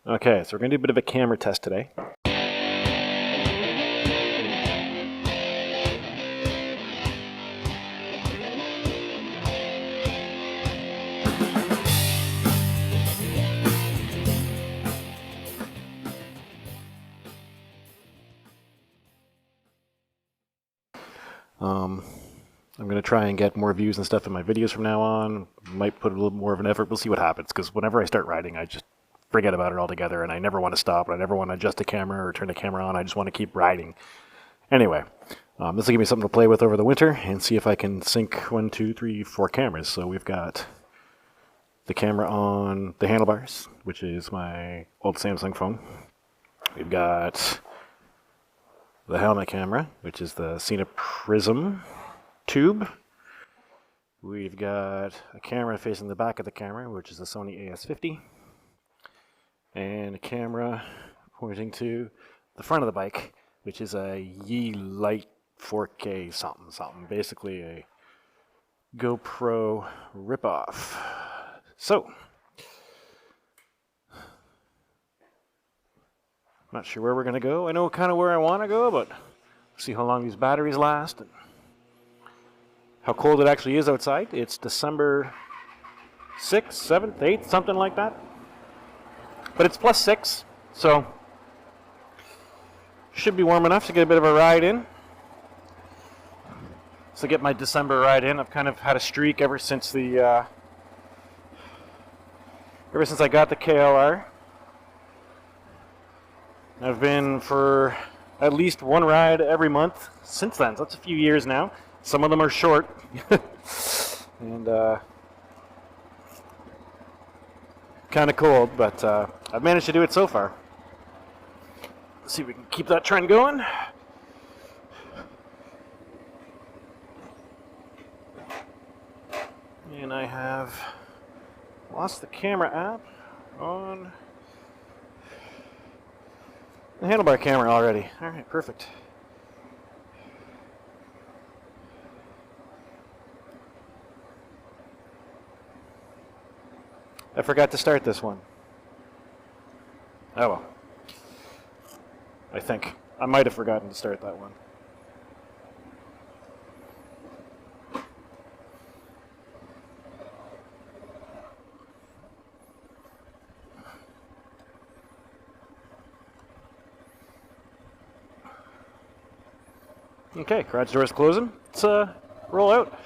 Okay, so we're going to do a bit of a camera test today. I'm going to try and get more views and stuff in my videos from now on. Might put a little more of an effort. We'll see what happens, because whenever I start riding, I just forget about it altogether, and I never want to stop, and I never want to adjust the camera or turn the camera on. I just want to keep riding. Anyway, this will give me something to play with over the winter and see if I can sync 1, 2, 3, 4 cameras. So we've got the camera on the handlebars, which is my old Samsung phone. We've got the helmet camera, which is the Sena Prism tube. We've got a camera facing the back of the camera, which is a Sony AS50. And a camera pointing to the front of the bike, which is a Yeelight 4K something. Basically a GoPro ripoff. So, not sure where we're going to go. I know kind of where I want to go, but see how long these batteries last and how cold it actually is outside. It's December 6th, 7th, 8th, something like that. But it's +6, so should be warm enough to get a bit of a ride in. So get my December ride in. I've kind of had a streak ever since I got the KLR. I've been for at least one ride every month since then. So that's a few years now. Some of them are short. And kind of cold, but I've managed to do it so far. Let's see if we can keep that trend going. And I have lost the camera app on the handlebar camera already. Alright, perfect. I forgot to start this one. Oh well. I think. I might have forgotten to start that one. Okay, garage door is closing. Let's roll out.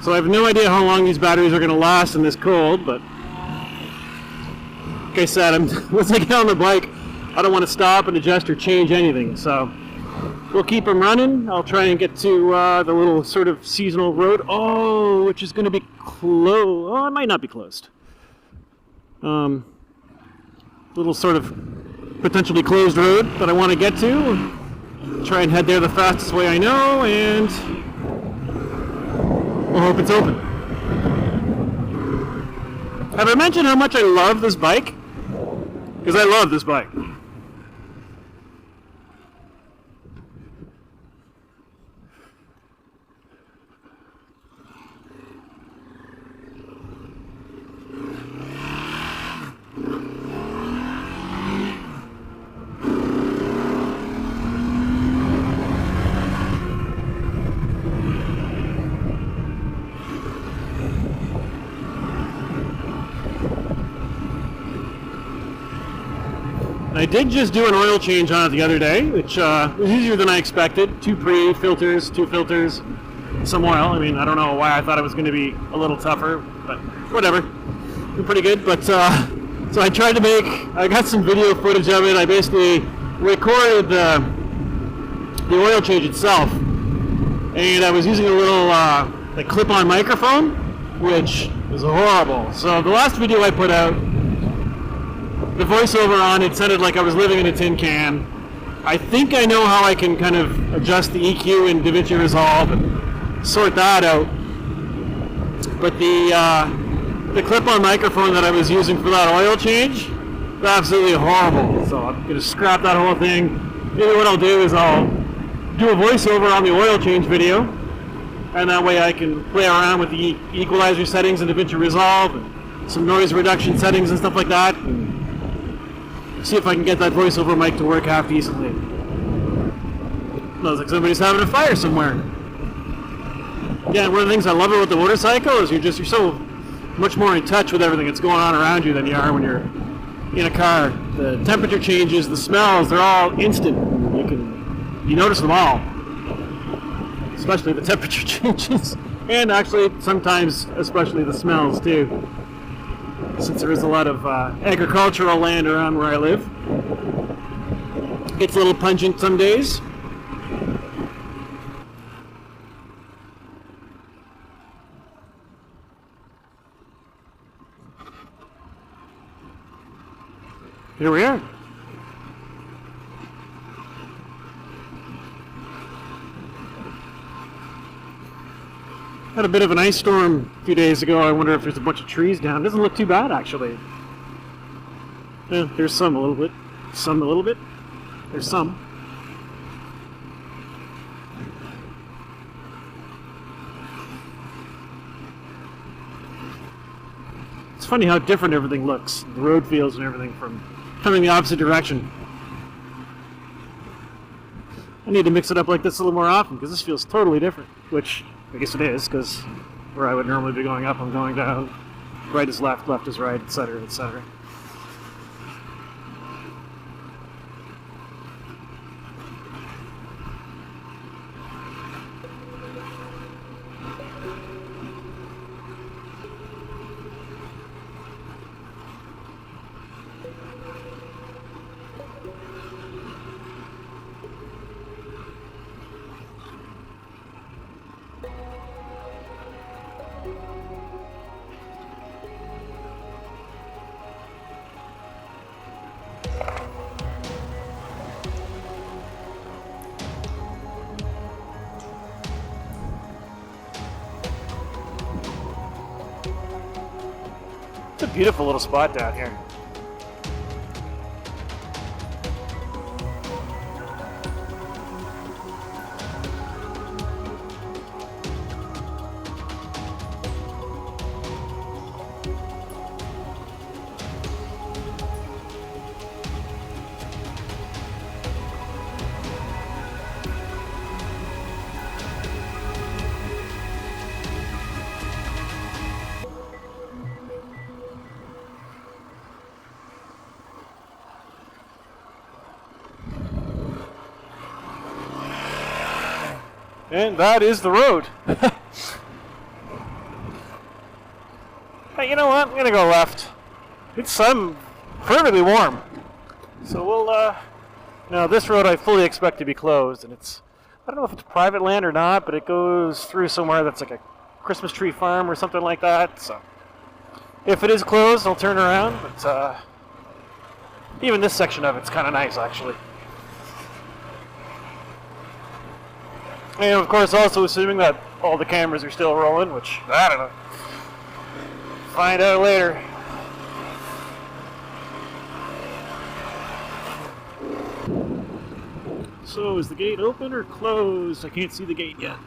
So I have no idea how long these batteries are going to last in this cold, but like I said, once I get on the bike, I don't want to stop and adjust or change anything. So we'll keep them running. I'll try and get to the little sort of seasonal road. Oh, which is going to be closed. Oh, it might not be closed. Little sort of potentially closed road that I want to get to. Try and head there the fastest way I know, and I hope it's open. Have I mentioned how much I love this bike? Because I love this bike. I did just do an oil change on it the other day, which was easier than I expected. 2 pre-filters, 2 filters, some oil. I mean, I don't know why I thought it was going to be a little tougher, but whatever. Did pretty good. But so I tried to I got some video footage of it. I basically recorded the oil change itself, and I was using a little like clip-on microphone, which is horrible. So the last video I put out, the voiceover on it sounded like I was living in a tin can. I think I know how I can kind of adjust the EQ in DaVinci Resolve and sort that out. But the clip-on microphone that I was using for that oil change was absolutely horrible. So I'm going to scrap that whole thing, maybe what I'll do is I'll do a voiceover on the oil change video, and that way I can play around with the equalizer settings in DaVinci Resolve and some noise reduction settings and stuff like that, and see if I can get that voiceover mic to work half decently. Looks like somebody's having a fire somewhere. Yeah, one of the things I love about the motorcycle is you're so much more in touch with everything that's going on around you than you are when you're in a car. The temperature changes, the smells, they're all instant. You notice them all, especially the temperature changes, and actually sometimes especially the smells too, since there is a lot of agricultural land around where I live. It gets a little pungent some days. Here we are. Had a bit of an ice storm a few days ago. I wonder if there's a bunch of trees down. It doesn't look too bad, actually. Yeah, there's some a little bit. Some a little bit. There's some. It's funny how different everything looks. The road feels and everything from coming the opposite direction. I need to mix it up like this a little more often because this feels totally different, which I guess it is, because where I would normally be going up, I'm going down. Right is left, left is right, etc., etc. It's a beautiful little spot down here. And that is the road. Hey, you know what? I'm gonna go left. It's perfectly warm. So we'll, now this road I fully expect to be closed, and I don't know if it's private land or not, but it goes through somewhere that's like a Christmas tree farm or something like that. So if it is closed, I'll turn around, but even this section of it's kind of nice, actually. And of course, also assuming that all the cameras are still rolling, which, I don't know. Find out later. So, is the gate open or closed? I can't see the gate yet.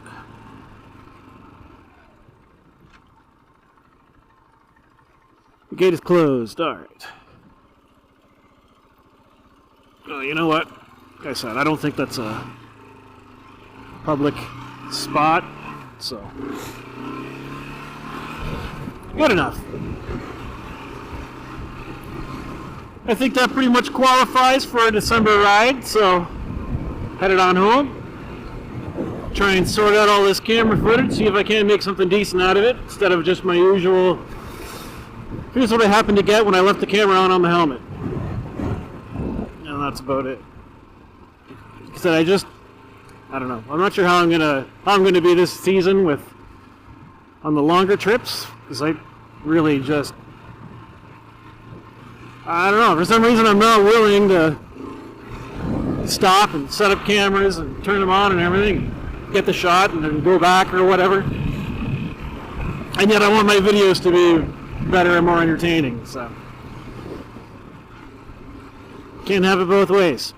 The gate is closed, alright. Oh, you know what? Like I said, I don't think that's a public spot, so good enough. I think that pretty much qualifies for a December ride, so headed on home. Try and sort out all this camera footage, see if I can make something decent out of it instead of just my usual. Here's what I happened to get when I left the camera on the helmet, and that's about it. Like I said, I don't know. I'm not sure how I'm gonna be this season on the longer trips, because I really just, I don't know. For some reason, I'm not willing to stop and set up cameras and turn them on and everything, get the shot and then go back or whatever. And yet, I want my videos to be better and more entertaining. So can't have it both ways.